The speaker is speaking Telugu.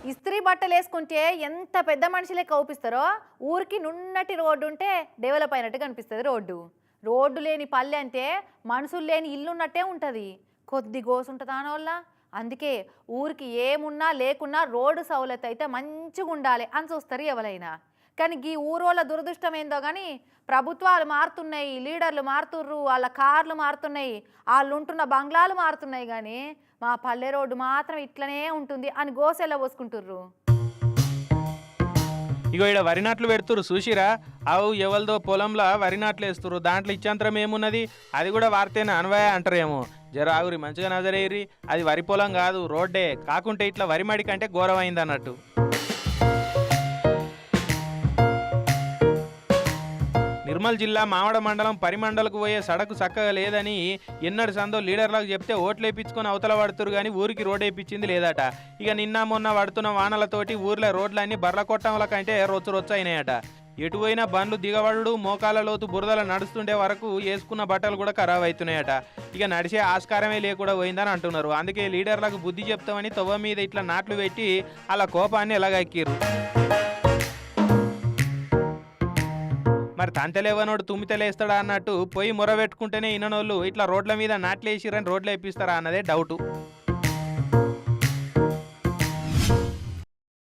ఇస్త్రీ బట్టలు వేసుకుంటే ఎంత పెద్ద మనిషి లెక్క అవుపిస్తారో ఊరికి నున్నటి రోడ్డు ఉంటే డెవలప్ అయినట్టు కనిపిస్తుంది రోడ్డు. రోడ్డు లేని పల్లె అంటే మనుషులు లేని ఇల్లు ఉన్నట్టే ఉంటుంది. కొద్ది గోసుంటుందా వల్ల. అందుకే ఊరికి ఏమున్నా లేకున్నా రోడ్డు సౌలత్ అయితే మంచిగా ఉండాలి అని చూస్తారు ఎవరైనా. కానీ ఈ ఊరోళ్ళ దురదృష్టం ఏందో కానీ ప్రభుత్వాలు మారుతున్నాయి, లీడర్లు మారుతుర్రు, వాళ్ళ కార్లు మారుతున్నాయి, వాళ్ళు ఉంటున్న బంగ్లాలు మారుతున్నాయి, కానీ మా పల్లె రోడ్డు మాత్రం ఇట్లనే ఉంటుంది అని గోసెల్ల పోసుకుంటుర్రు. ఇగో ఇక్కడ వరి నాట్లు పెడుతురు చూసిరా. అవు ఎవరిదో పొలంలో వరి నాట్లు వేస్తురు. దాంట్లో ఇచ్చంతరం ఏమున్నది, అది కూడా వార్తేనా అన్వయ అంటారేమో. జర ఆగురి, మంచిగా నజరేరి. అది వరి పొలం కాదు, రోడ్డే. కాకుంటే ఇట్లా వరి మడి కంటే ఘోరమైంది అన్నట్టు. నిర్మల్ జిల్లా మావడ మండలం పరిమండలకు పోయే సడకు చక్కగా లేదని ఎన్నడు సందో లీడర్లకు చెప్తే ఓట్లు వేయించుకొని అవతల పడుతురు కానీ ఊరికి రోడ్ వేయించింది లేదట. ఇక నిన్న మొన్న పడుతున్న వానలతోటి ఊర్లో రోడ్లన్నీ బర్ల కొట్టంల కంటే రొచ్చు అయినాయట. ఎటు పోయినా బండ్లు దిగబడు, మోకాల లోతు బురదలు నడుస్తుండే వరకు వేసుకున్న బట్టలు కూడా ఖరాబ్ అవుతున్నాయట. ఇక నడిచే ఆస్కారమే లేకుండా పోయిందని అంటున్నారు. అందుకే లీడర్లకు బుద్ధి చెప్తామని తవ్వ మీద ఇట్లా నాట్లు పెట్టి అలా కోపాన్ని ఎలాగెక్కిర్రు. మరి తంతెలేవనోడు తుమ్మితలేస్తాడా అన్నట్టు పోయి మొర పెట్టుకుంటేనే ఇననోళ్ళు ఇట్లా రోడ్ల మీద నాట్లేసిరని రోడ్లు వేపిస్తారా అన్నదే డౌటు.